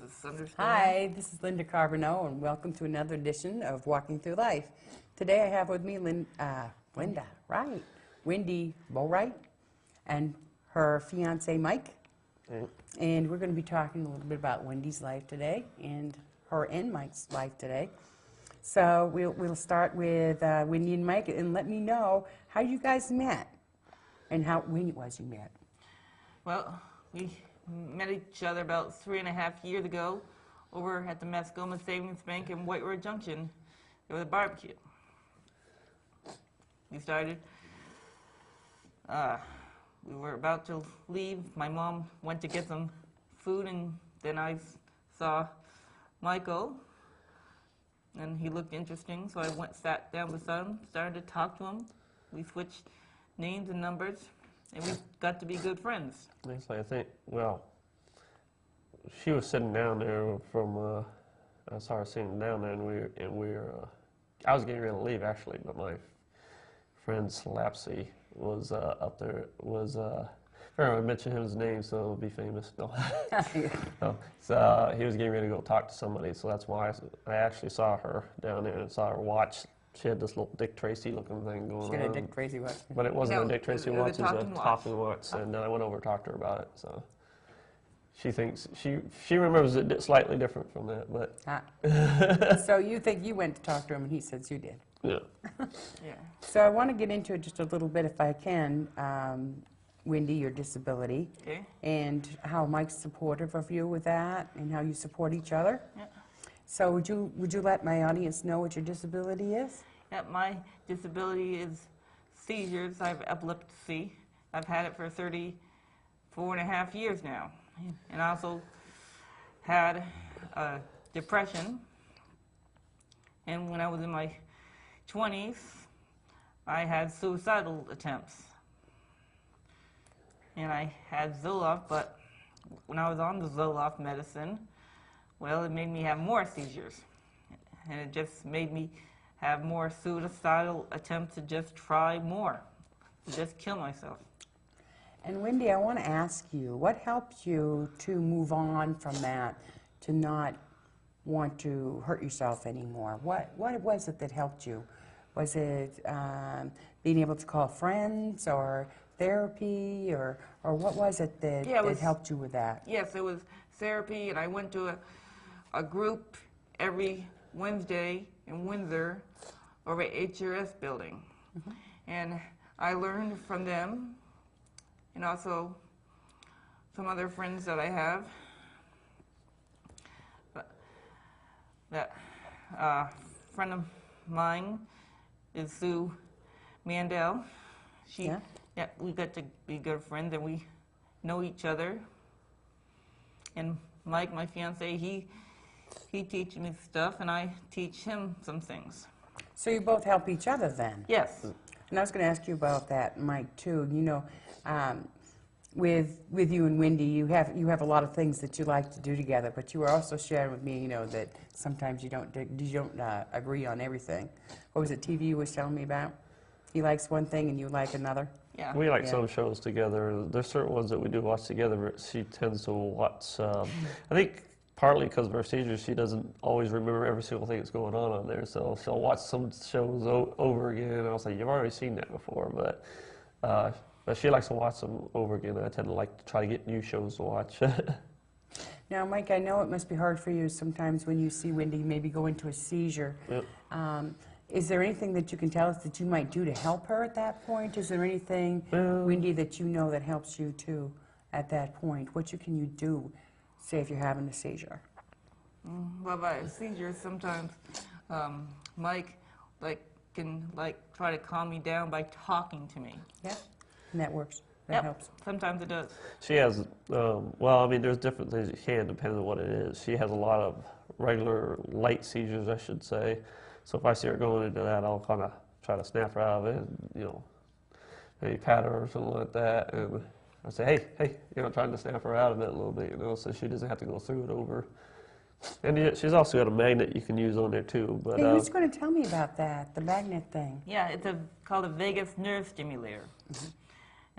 this understanding. Hi, this is Linda Carbonneau, and welcome to another edition of Walking Through Life. Today I have with me Linda, right, Wendy Boatwright, and her fiance Mike. And we're going to be talking a little bit about Wendy's life today, and her and Mike's life today. So we'll start with Wendy and Mike, and let me know how you guys met, and when it was you met. Well, we met each other about 3.5 years ago over at the Mascoma Savings Bank in White Road Junction. There was a barbecue. We started. We were about to leave. My mom went to get some food, and then I saw Michael, and he looked interesting, so I sat down beside him, started to talk to him. We switched names and numbers, and we got to be good friends. Actually, I think, well, she was sitting down there from, I saw her sitting down there, and we were I was getting ready to leave, actually, but my friend Slapsy was up there, I don't want to mention his name, so it'll be famous. No. So he was getting ready to go talk to somebody, so that's why I actually saw her down there and saw her watch. She had this little Dick Tracy looking thing going on. She had a Dick Tracy watch. But it wasn't a Dick Tracy watch, it was a watch. talking watch, and I went over and talked to her about it. So she thinks, she remembers it slightly different from that, but. So you think you went to talk to him and he says you did? Yeah. Yeah. So I want to get into it just a little bit, if I can, Wendy, your disability, Okay. and how Mike's supportive of you with that, and how you support each other. Yeah. So would you let my audience know what your disability is? Yeah, my disability is seizures. I have epilepsy. I've had it for 34.5 years now. And I also had depression. And when I was in my 20s, I had suicidal attempts. And I had Zoloft, but when I was on the Zoloft medicine, well, it made me have more seizures. And it just made me have more suicidal attempts to just try more, to just kill myself. And Wendy, I want to ask you, what helped you to move on from that, to not want to hurt yourself anymore? What was it that helped you? Was it being able to call friends, or therapy, or what was it that, that helped you with that? Yes, it was therapy, and I went to a group every Wednesday in Windsor over at HRS building. Mm-hmm. And I learned from them, and also some other friends that I have. That friend of mine is Sue Mandel. Yeah, we got to be good friends, and we know each other. And Mike, my fiance, he teaches me stuff, and I teach him some things. So you both help each other then? Yes. And I was going to ask you about that, Mike, too. You know, with you and Wendy, you have a lot of things that you like to do together, but you were also sharing with me, you know, that sometimes you don't agree on everything. What was it, TV you was telling me about? He likes one thing and you like another? Yeah. We like some shows together. There's certain ones that we do watch together, but she tends to watch, I think partly because of her seizures, she doesn't always remember every single thing that's going on there, so she'll watch some shows over again, and I'll say, you've already seen that before, but she likes to watch them over again, and I tend to like to try to get new shows to watch. Now, Mike, I know it must be hard for you sometimes when you see Wendy maybe go into a seizure. Yep. Is there anything that you can tell us that you might do to help her at that point? Is there anything, Wendy, that you know that helps you too at that point? What can you do, say, if you're having a seizure? Well, by a seizure, sometimes Mike can try to calm me down by talking to me. Yeah, and that works. That helps. Sometimes it does. She has, well, I mean, there's different things you can depending on what it is. She has a lot of regular light seizures, I should say. So if I see her going into that, I'll kind of try to snap her out of it, and, you know, maybe pat her or something like that, and I say, hey, you know, trying to snap her out of it a little bit, you know, so she doesn't have to go through it over. And she's also got a magnet you can use on there too. But hey, who's going to tell me about that, the magnet thing? Yeah, it's called a vagus nerve stimulator. Mm-hmm.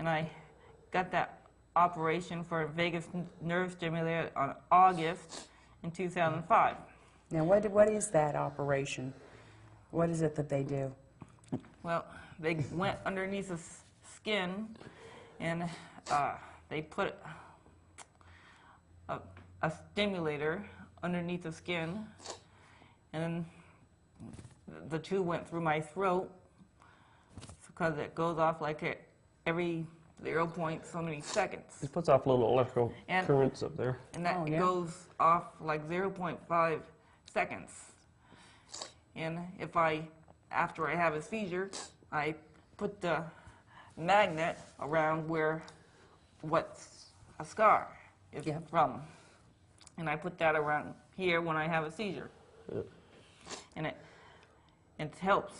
And I got that operation for a vagus nerve stimulator on August, in 2005. Now, what is that operation? What is it that they do? Well, they went underneath the skin, and they put a stimulator underneath the skin, and then the tube went through my throat because it goes off like every 0 point so many seconds. It puts off little electrical currents up there. And that yeah. goes off like 0.5 seconds. And if after I have a seizure, I put the magnet around what's a scar is from. And I put that around here when I have a seizure. Yeah. And it helps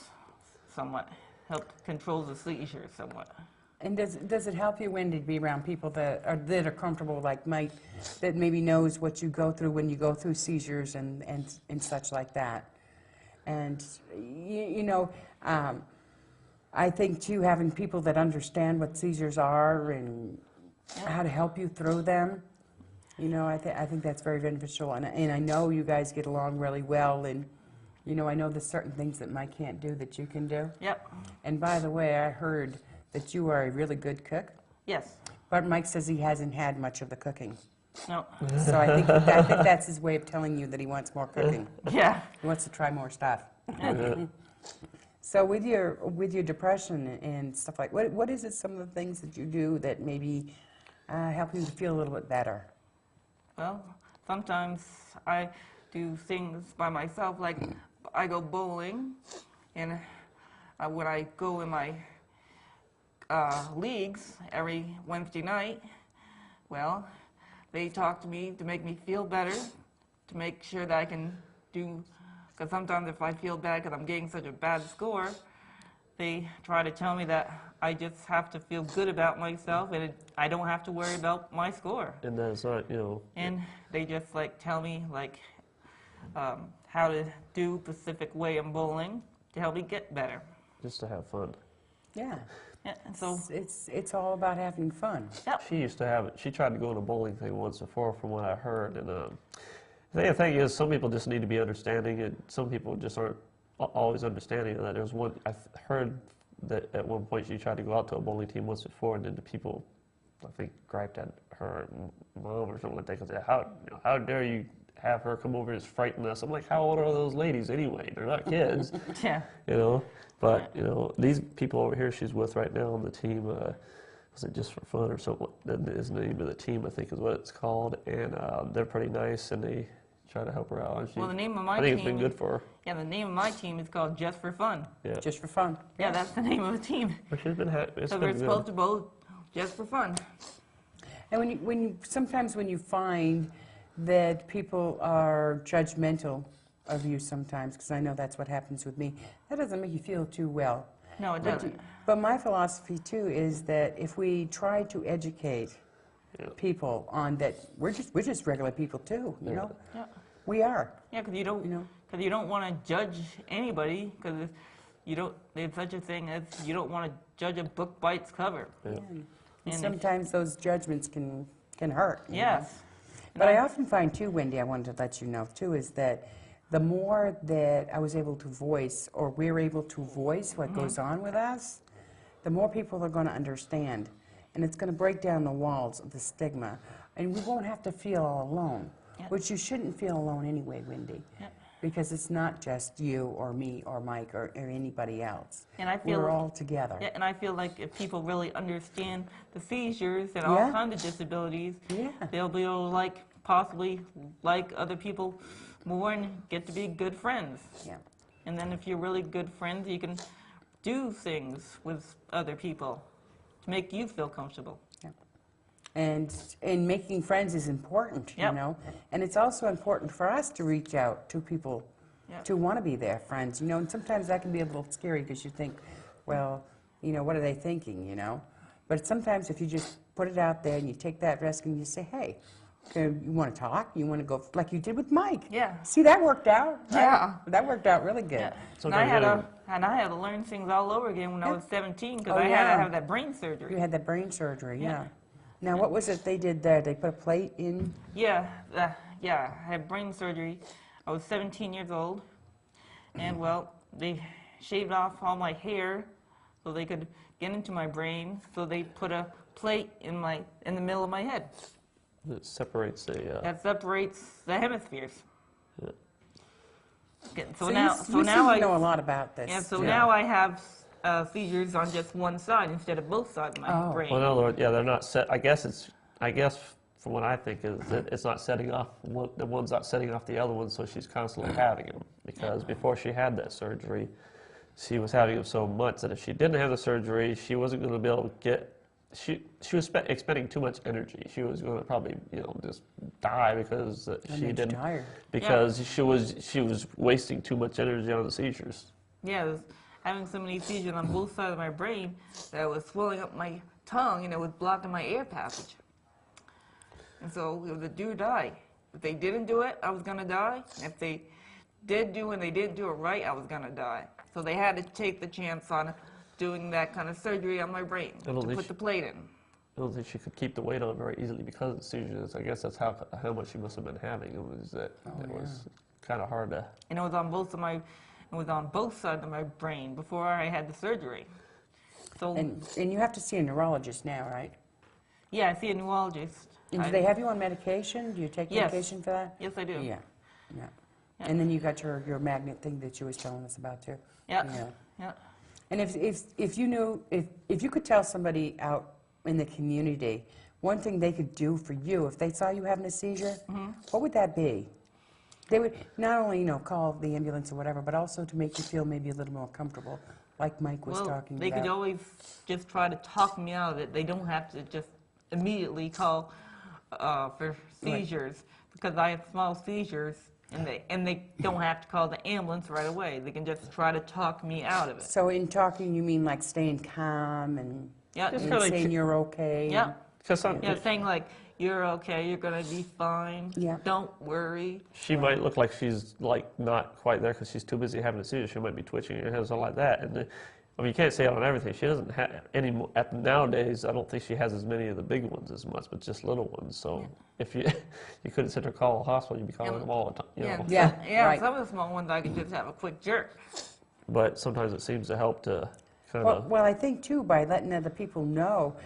somewhat, controls the seizure somewhat. And does it help you, Wendy, to be around people that are comfortable, like Mike, that maybe knows what you go through when you go through seizures and such like that? And, you know, I think, too, having people that understand what seizures are and how to help you through them, you know, I think that's very beneficial. And I know you guys get along really well. And, you know, I know there's certain things that Mike can't do that you can do. Yep. And by the way, I heard that you are a really good cook. Yes. But Mike says he hasn't had much of the cooking. No. So I think that's his way of telling you that he wants more cooking. Yeah. He wants to try more stuff. So with your depression and stuff like, what is it, some of the things that you do that maybe help you to feel a little bit better? Well, sometimes I do things by myself, like I go bowling, and when I go in my leagues every Wednesday night, well, they talk to me to make me feel better, to make sure that I can do, because sometimes if I feel bad because I'm getting such a bad score, they try to tell me that I just have to feel good about myself and I don't have to worry about my score. And that's not, you know. And they just like tell me like how to do a specific way in bowling to help me get better. Just to have fun. Yeah. Yeah, and so It's all about having fun. yep. She used to have it. She tried to go on a bowling thing once before, from what I heard. And the thing is, some people just need to be understanding, and some people just aren't always understanding of that. There was one, I heard that at one point she tried to go out to a bowling team once before, and then the people, I think, griped at her mom or something like that, because how dare you have her come over and frighten us? I'm like, how old are those ladies anyway? They're not kids. Yeah. You know, but you know, these people over here she's with right now on the team, was it Just for Fun or something? That is the name of the team, I think, is what it's called. And they're pretty nice, and they try to help her out. And Well, the name of my I think team, it's been good for her. Yeah, the name of my team is called Just for Fun. Yeah, Just for fun. Yeah, that's the name of the team. but she's been happy. So we're supposed to bowl just for fun. And sometimes when you find that people are judgmental of you sometimes, because I know that's what happens with me, that doesn't make you feel too well. No, it doesn't. But my philosophy too is that if we try to educate people on that, we're just regular people too, you know. Yeah. We are. Yeah, because you don't, You know. because you don't want to judge anybody, because you don't. There's such a thing as you don't want to judge a book by its cover. Yeah. And And sometimes those judgments can hurt. you know. Yes. But I often find too, Wendy, I wanted to let you know too, is that the more that I was able to voice, or we're able to voice what goes on with us, the more people are going to understand. And it's going to break down the walls of the stigma. And we won't have to feel all alone, Yep. which you shouldn't feel alone anyway, Wendy. Yep. Because it's not just you or me or Mike or anybody else. And I feel We're all together. Yeah, and I feel like if people really understand the seizures and all Yeah. kinds of disabilities, Yeah. they'll be able to possibly like other people more and get to be good friends. Yeah. And then if you're really good friends, you can do things with other people to make you feel comfortable. And making friends is important, you Yep. know. And it's also important for us to reach out to people Yep. to want to be their friends, you know. And sometimes that can be a little scary because you think, well, you know, what are they thinking, you know? But sometimes if you just put it out there and you take that risk and you say, hey, okay, you want to talk? You want to go like you did with Mike? Yeah. See, that worked out. Right? Yeah. That worked out really good. Yeah. And Sometimes I had to learn things all over again when I was 17 because Oh, I had yeah. to have that brain surgery. You had that brain surgery, yeah. Yeah. Now, what was it they did there? They put a plate in? Yeah, yeah, I had brain surgery. I was 17 years old, and well, they shaved off all my hair so they could get into my brain. So they put a plate in the middle of my head It separates the. that separates the hemispheres. Yeah. Okay, So you seem to know a lot about this. Yeah, so now I have seizures on just one side instead of both sides of my brain. Well, in other words, yeah, they're not set. I guess from what I think is that it's not setting off the one's not setting off the other one, so she's constantly having them. Because before she had that surgery, she was having them so much that if she didn't have the surgery, she wasn't going to be able to get. She was expending too much energy. She was going to probably just die because she didn't. Tired. Because she was wasting too much energy on the seizures. Yeah, I was having so many seizures on both sides of my brain that it was swelling up my tongue and it was blocking my air passage. And so it was a do or die. If they didn't do it, I was going to die. If they did do and they didn't do it right, I was going to die. So they had to take the chance on doing that kind of surgery on my brain to put the plate in. I don't think she could keep the weight on very easily because of the seizures. I guess that's how much she must have been having. It was was kind of hard to. And it was on both sides of my brain before I had the surgery. So And you have to see a neurologist now, right? yeah, I see a neurologist. And do they have you on medication? Do you take Yes. medication for that? Yes, I do. Yeah. And then you got your magnet thing that you was telling us about too. Yeah. And if you could tell somebody out in the community one thing they could do for you if they saw you having a seizure, what would that be? They would not only call the ambulance or whatever, but also to make you feel maybe a little more comfortable, like Mike was talking about. They could always just try to talk me out of it. They don't have to just immediately call for seizures because I have small seizures. And they don't have to call the ambulance right away. They can just try to talk me out of it. So in talking, you mean like staying calm and, saying you're okay? Yeah. And, saying like, you're okay, you're going to be fine. Yeah. Don't worry. She might look like she's not quite there because she's too busy having a seizure. She might be twitching her head or something like that. And you can't say it on everything. She doesn't have any nowadays. I don't think she has as many of the big ones as much, but just little ones. So if you couldn't sit there call a hospital, you'd be calling them all the time. Right. Some of the small ones I can just have a quick jerk. But sometimes it seems to help to kind of. Well, I think too by letting other people know,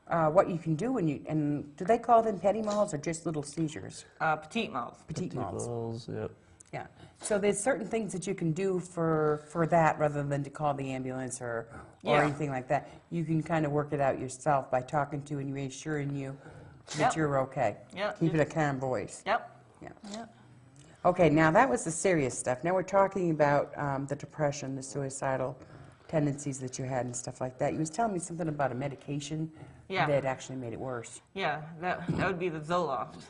what you can do, and do they call them petit mals or just little seizures? Petit mals. Petit mals. Yep. Yeah. So there's certain things that you can do for that rather than to call the ambulance or anything like that. You can kind of work it out yourself by talking to and reassuring you that you're okay. Yep. Keep it a calm voice. Yep. Yeah. Yep. Okay, now that was the serious stuff. Now we're talking about the depression, the suicidal tendencies that you had and stuff like that. You was telling me something about a medication that actually made it worse. Yeah, that would be the Zoloft.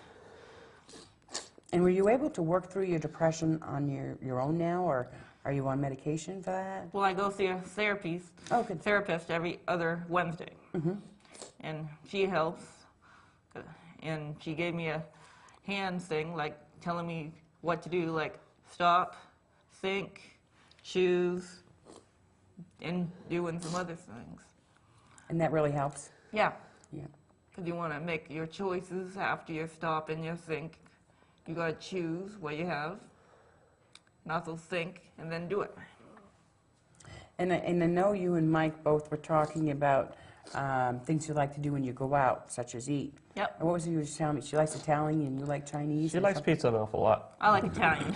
And were you able to work through your depression on your own now, or are you on medication for that? Well, I go see a therapist every other Wednesday. And she helps. And she gave me a hand thing, like telling me what to do, like stop, think, choose, and doing some other things. And that really helps? Yeah. Yeah. Because you want to make your choices after you stop and you think. You got to choose what you have, and also think, and then do it. And I know you and Mike both were talking about things you like to do when you go out, such as eat. Yep. And what was it you were telling me? She likes Italian and you like Chinese? She likes pizza an awful lot. I like Italian.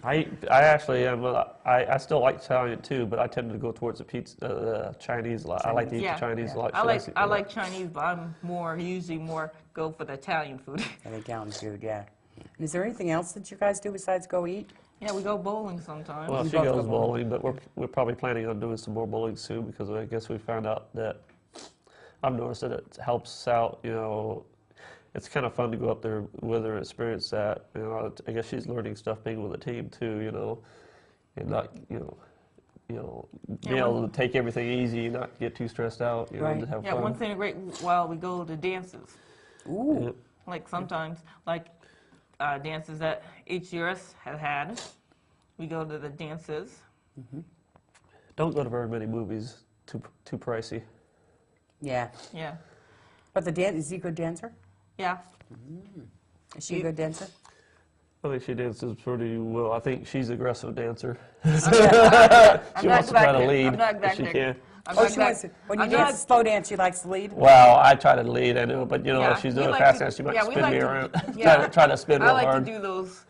I actually am. I still like Italian too, but I tend to go towards the Chinese a lot. I like to eat the Chinese a lot. I like Chinese, but I'm usually more go for the Italian food. Yeah, the Italian food, yeah. And is there anything else that you guys do besides go eat? Yeah, we go bowling sometimes. Well, she goes bowling, but we're probably planning on doing some more bowling soon because I guess we found out that I've noticed that it helps out. It's kind of fun to go up there with her and experience that. I guess she's learning stuff being with a team too. And not be able to take everything easy, not get too stressed out. Right. To have fun. Once in a great while we go to dances. Ooh. Yeah. Like sometimes, dances that HCRS has had. We go to the dances. Don't go to very many movies. Too pricey. Yeah. Yeah. But is he a good dancer? Yeah. Is she a good dancer? I think she dances pretty well. I think she's an aggressive dancer. I'm She not wants to try to exactly- lead I'm not if she exactly- can. I'm Oh, not she wants exact- to, when you I'm dance not- a slow dance, she likes to lead? Well, I try to lead, I know, but you know, Yeah, if she's we doing a like fast to- dance, she might yeah, we spin like me to- around. yeah. try to spin I real like hard. to do those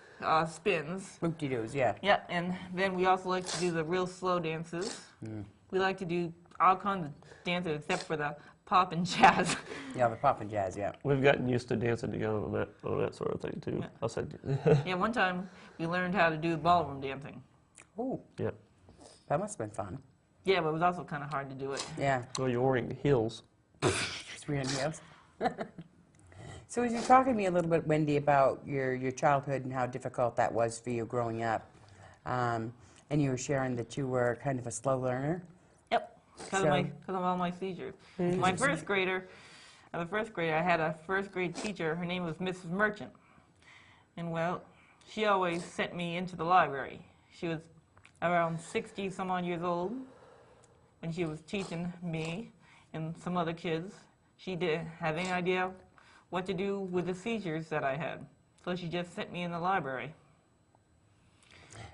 spins. Whoop-de-doos, yeah. Yeah, and then we also like to do the real slow dances. We like to do all kinds of dances except for the pop and jazz. Yeah, the pop and jazz, yeah. We've gotten used to dancing together on that sort of thing too. Yeah. I said, Yeah, one time we learned how to do ballroom dancing. Ooh, yeah. that must have been fun. Yeah, but it was also kind of hard to do it. Yeah. Well, you're wearing heels. Three on heels. So as you're talking to me a little bit, Wendy, about your childhood and how difficult that was for you growing up, and you were sharing that you were kind of a slow learner. Yep, because of all my seizures. Mm-hmm. My first grader, I had a first grade teacher. Her name was Mrs. Merchant. And well, she always sent me into the library. She was around 60 some odd years old when she was teaching me and some other kids. She didn't have any idea what to do with the seizures that I had. So she just sent me in the library.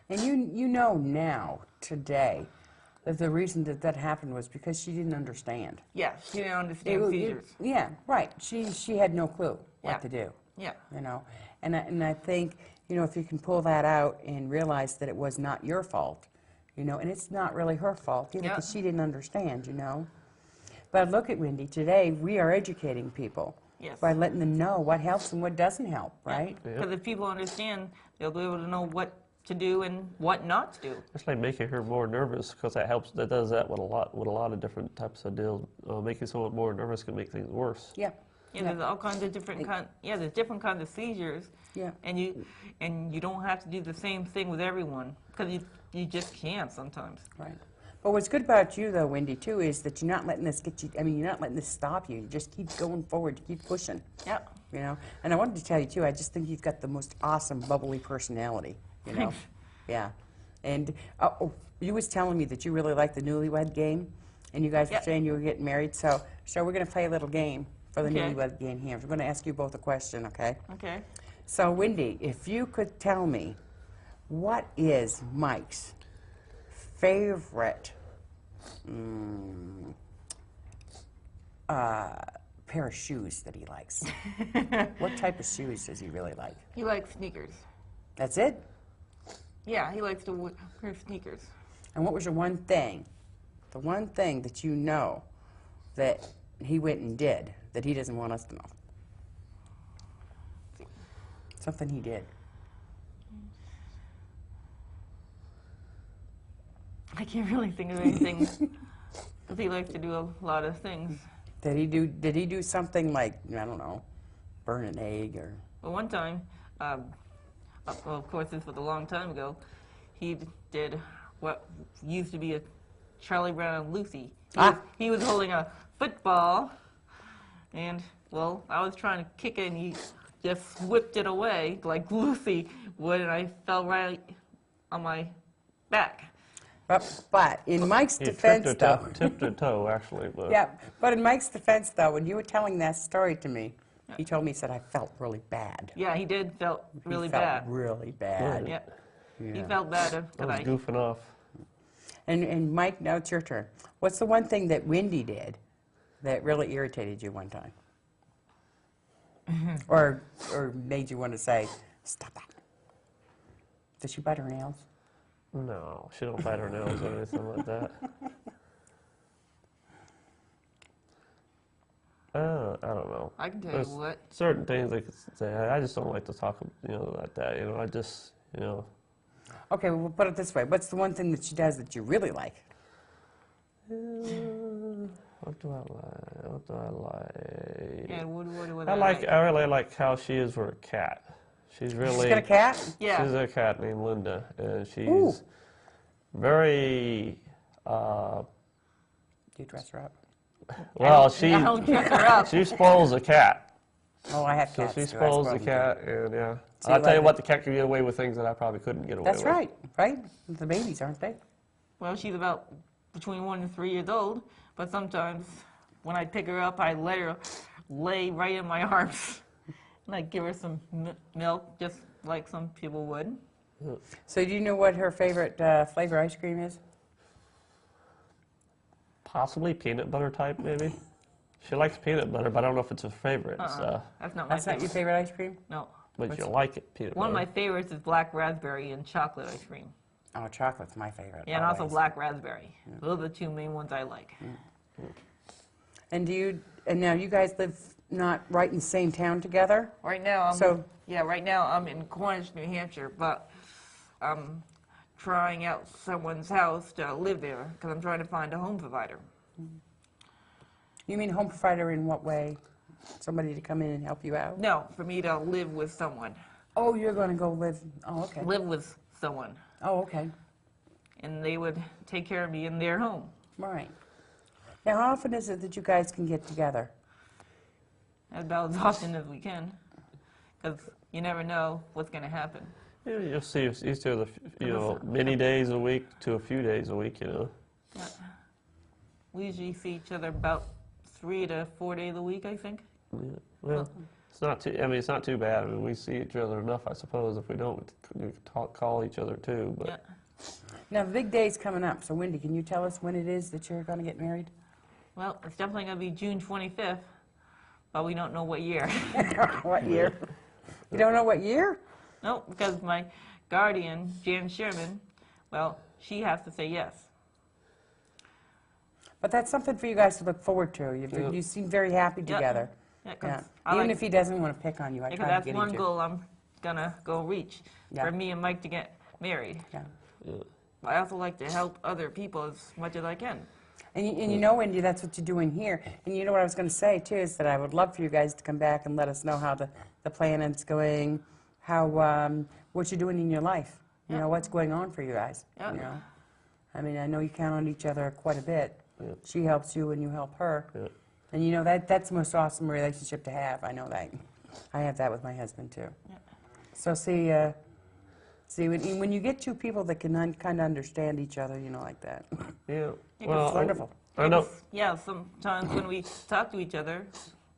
And you know now, today, that the reason that that happened was because she didn't understand. Yeah, she didn't understand seizures. Yeah, right. She had no clue what Yeah. to do. Yeah. You know, and I think, you know, if you can pull that out and realize that it was not your fault, you know, and it's not really her fault either Yeah. because she didn't understand, you know. But look at Wendy, today we are educating people Yes. by letting them know what helps and what doesn't help, right? Because if people understand, they'll be able to know what to do and what not to do. It's like making her more nervous because that helps. That does that with a lot of different types of deals. Making someone more nervous can make things worse. Yeah. Yeah, there's all kinds of different there's different kinds of seizures. Yeah. And you don't have to do the same thing with everyone because you just can't sometimes. Right. But what's good about you, though, Wendy, too, is that you're not letting this get you, I mean, you're not letting this stop you. You just keep going forward, you keep pushing, Yeah. you know. And I wanted to tell you, too, I just think you've got the most awesome, bubbly personality, you know. Yeah. And you was telling me that you really like the Newlywed Game, and you guys were Yep. saying you were getting married. So we're going to play a little game for the Okay. Newlywed Game here. We're going to ask you both a question, okay? Okay. So, Wendy, if you could tell me, what is Mike's favorite pair of shoes that he likes? What type of shoes does he really like? He likes sneakers. That's it? Yeah, he likes to wear sneakers. And what was the one thing that you know that he went and did that he doesn't want us to know? Something he did. I can't really think of anything because he likes to do a lot of things. Did he do something like, I don't know, burn an egg or? Well, one time, well, of course, this was a long time ago, he did what used to be a Charlie Brown and Lucy. He was holding a football, and, well, I was trying to kick it, and he just whipped it away like Lucy would, and I fell right on my back. But in Mike's He defense, though. tipped her toe, actually. But Yeah, but in Mike's defense, though, when you were telling that story to me, he told me, he said, I felt really bad. Yeah, he did felt really He felt bad. really bad. Yeah. He Yeah. felt bad. I was goofing off. And Mike, now it's your turn. What's the one thing that Wendy did that really irritated you one time? or made you want to say, stop that? Does she bite her nails? No, she don't bite her nails or anything like that. I don't know. I can tell There's you what. certain things I could say. I just don't like to talk, like that. I just, Okay, well, we'll put it this way. What's the one thing that she does that you really like? What do I like? Yeah, what I really like how she is for a cat. She's really. She's got a cat? Yeah. She's a cat named Linda, and she's Ooh. very. Do you dress her up? Well, I don't dress her up. she spoils the cat. Oh, I have So cats, she too. I spoils the spoil them, cat, and yeah. So you I'll tell you like what, the cat can get away with things that I probably couldn't get too. away That's with. right? The babies, aren't they? Well, she's about between 1 and 3 years old, but sometimes when I pick her up, I let her lay right in my arms. And I give her some milk, just like some people would. So do you know what her favorite flavor ice cream is? Possibly peanut butter type, maybe. She likes peanut butter, but I don't know if it's her favorite. That's not my That's not your favorite. favorite ice cream? No. But you like it, peanut One of butter. my favorites is black raspberry and chocolate ice cream. Oh, chocolate's my favorite. Yeah, and also always. black raspberry. Those are the two main ones I like. And now you guys live not right in the same town together? Right now, right now I'm in Cornish, New Hampshire, but I'm trying out someone's house to live there because I'm trying to find a home provider. You mean home provider in what way? Somebody to come in and help you out? No, for me to live with someone. Oh, you're going to go live. Oh, okay. Live with someone. Oh, okay. And they would take care of me in their home. Right. Now, how often is it that you guys can get together? About as often as we can. Because you never know what's going to happen. Yeah, you'll see each other, many days a week to a few days a week, Yeah. We usually see each other about 3 to 4 days a week, I think. Yeah. Well, it's not too. I mean, it's not too bad. I mean, we see each other enough, I suppose. If we don't, we call each other too. But Yeah. Now, the big day's coming up. So, Wendy, can you tell us when it is that you're going to get married? Well, it's definitely going to be June 25th, but we don't know what year. What year? You don't know what year? No, because my guardian, Jan Sherman, well, she has to say yes. But that's something for you guys to look forward to. Yeah. You seem very happy Yeah. together. Yeah, 'cause Yeah. I Even like- if he doesn't want to pick on you, I because try to that's get one him to. goal I'm going to go reach, Yeah. for me and Mike to get married. Yeah. I also like to help other people as much as I can. And you know, Wendy, that's what you're doing here. And you know what I was going to say, too, is that I would love for you guys to come back and let us know how the planning's going, how, what you're doing in your life. You know, what's going on for you guys. Yeah. You know? I mean, I know you count on each other quite a bit. Yeah. She helps you and you help her. Yeah. And you know, that's the most awesome relationship to have. I know that. I have that with my husband, too. Yeah. So see, when you get two people that can kind of understand each other, you know, like that. Yeah. It's Well, wonderful. I know. Yeah, sometimes when we talk to each other,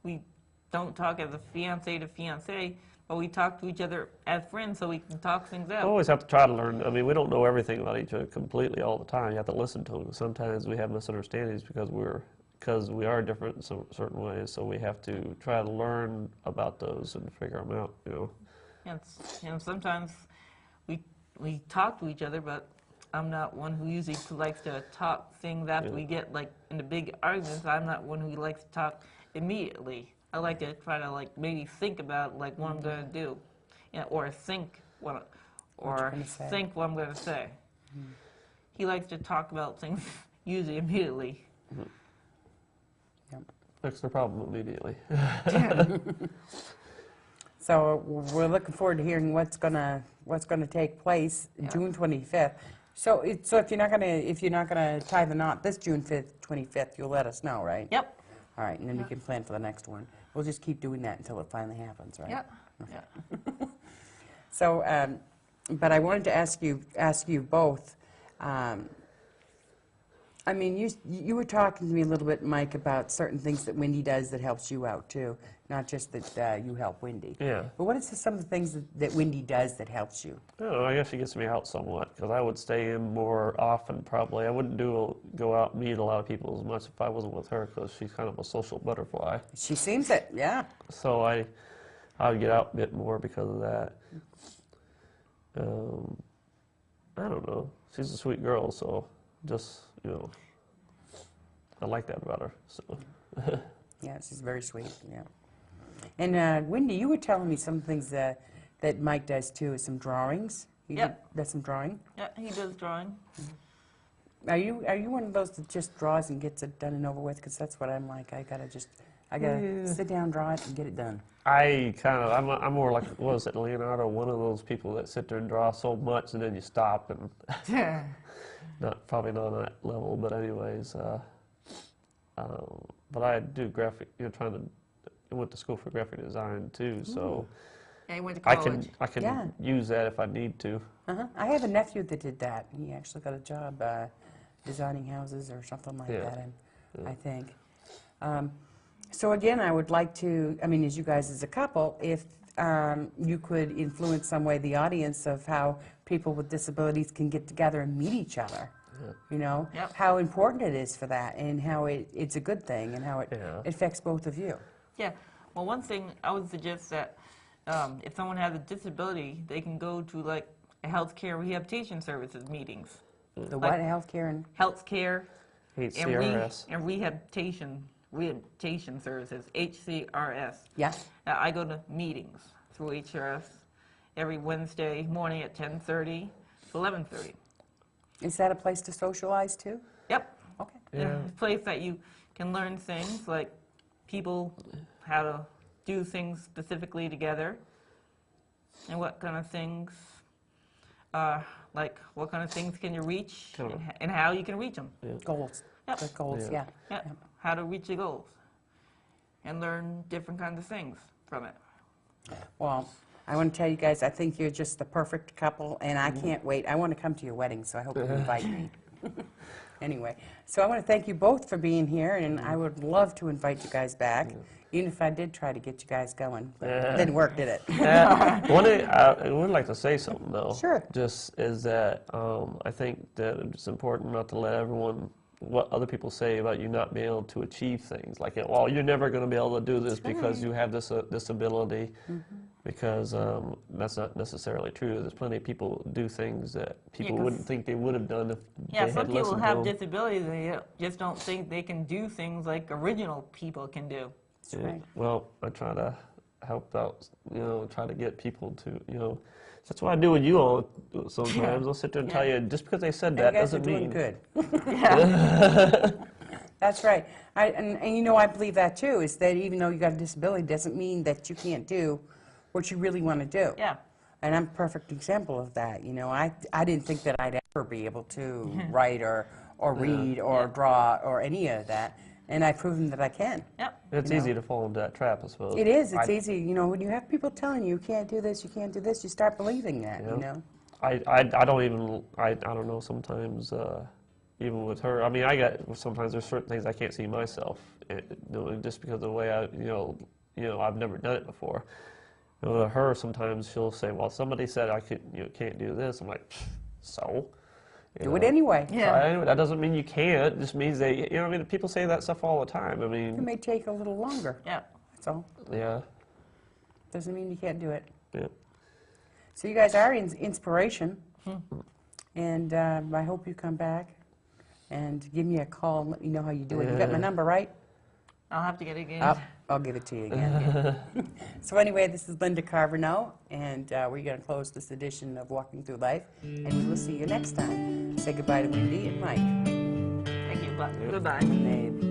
we don't talk as a fiance to fiance, but we talk to each other as friends so we can talk things We out. always have to try to learn. I mean, we don't know everything about each other completely all the time. You have to listen to them. Sometimes we have misunderstandings because we are different in some certain ways. So we have to try to learn about those and figure them out. And sometimes we talk to each other, but I'm not one who usually likes to talk things after we get like into big arguments. I'm not one who likes to talk immediately. I like to try to like maybe think about like what I'm going to do, or think what I'm going to say. He likes to talk about things usually immediately. Yep. Fix the problem immediately. So we're looking forward to hearing what's gonna take place June 25th. So if you're not gonna tie the knot this June 25th, you'll let us know, right? Yep. All right, and then we can plan for the next one. We'll just keep doing that until it finally happens, right? Yep. Yeah. So, but I wanted to ask you both. I mean, you were talking to me a little bit, Mike, about certain things that Wendy does that helps you out too, not just that you help Wendy. Yeah. But what is some of the things that Wendy does that helps you? I guess she gets me out somewhat because I would stay in more often probably. I wouldn't go out and meet a lot of people as much if I wasn't with her because she's kind of a social butterfly. She seems it, yeah. So I would get out a bit more because of that. I don't know. She's a sweet girl, so just, I like that about her. So. Yeah, she's very sweet, yeah. And Wendy, you were telling me some things that Mike does too, some drawings. Does some drawing? Yeah, he does drawing. Are you one of those that just draws and gets it done and over with? Because that's what I'm like. I gotta sit down, draw it, and get it done. I'm more like, what is it, Leonardo? One of those people that sit there and draw so much and then you stop and probably not on that level, but anyways. But I do graphic. I went to school for graphic design too, so Yeah, he went to college. I can use that if I need to. I have a nephew that did that. He actually got a job designing houses or something like that, I think. So again, I would like to, as you guys as a couple, if you could influence some way the audience of how people with disabilities can get together and meet each other. You know, Yep. how important it is for that, and how it's a good thing, and how it affects both of you. Yeah. Well, one thing I would suggest that if someone has a disability, they can go to like a healthcare rehabilitation services meetings. The Like- what, healthcare and Healthcare HCRS. and rehabilitation services, HCRS. yeah, Now, I go to meetings through HCRS every Wednesday morning at 10:30 to 11:30. is that a place to socialize too? Yep. Okay. Yeah. It's a place that you can learn things like people, how to do things specifically together, and what kind of things, like what kind of things can you reach, Kind of- and how you can reach them. Goals. Yep. The goals. Yeah. Yeah. Yep. How to reach your goals, and learn different kinds of things from it. Well, I want to tell you guys, I think you're just the perfect couple, and I can't wait. I want to come to your wedding, so I hope you invite me. Anyway, so I want to thank you both for being here, and I would love to invite you guys back, even if I did try to get you guys going. But it didn't work, did it? One thing I would like to say something though. Sure. Just is that I think that it's important not to let everyone what other people say about you not being able to achieve things. Like, well, you're never going to be able to do this because you have this disability. Because that's not necessarily true. There's plenty of people who do things that people 'cause- wouldn't think they would have done if Yeah, they some had people listened have to them. disabilities and they just don't think they can do things like original people can do. That's right. Well, I try to help out, try to get people to, that's what I do with you all sometimes. I'll sit there and tell you, just because they said And that you guys are doesn't doing mean. good. Yeah. That's right. And I believe that too, is that even though you got a disability doesn't mean that you can't do what you really want to do. Yeah. And I'm a perfect example of that. I didn't think that I'd ever be able to write or read or draw or any of that. And I've proven that I can. Yep. It's easy to fall into that trap, I suppose. It is. It's I- easy. When you have people telling you can't do this, you can't do this, you start believing that, Yeah. I don't even, I don't know, sometimes, even with her, I mean, sometimes there's certain things I can't see myself doing just because of the way I've never done it before. Her, sometimes she'll say, well, somebody said I can't do this. I'm like, so? Do it anyway. Yeah. Try anyway. That doesn't mean you can't. It just means people say that stuff all the time. I It mean, may take a little longer. Yeah. That's all. yeah, Doesn't mean you can't do it. yeah. So you guys are inspiration. And I hope you come back and give me a call and let me know how you do it. You got my number, right? I'll have to get it again. I'll give it to you again. So anyway, this is Linda Carboneau, and we're going to close this edition of Walking Through Life, and we will see you next time. Say goodbye to Wendy and Mike. Thank you. Bye. Goodbye. And they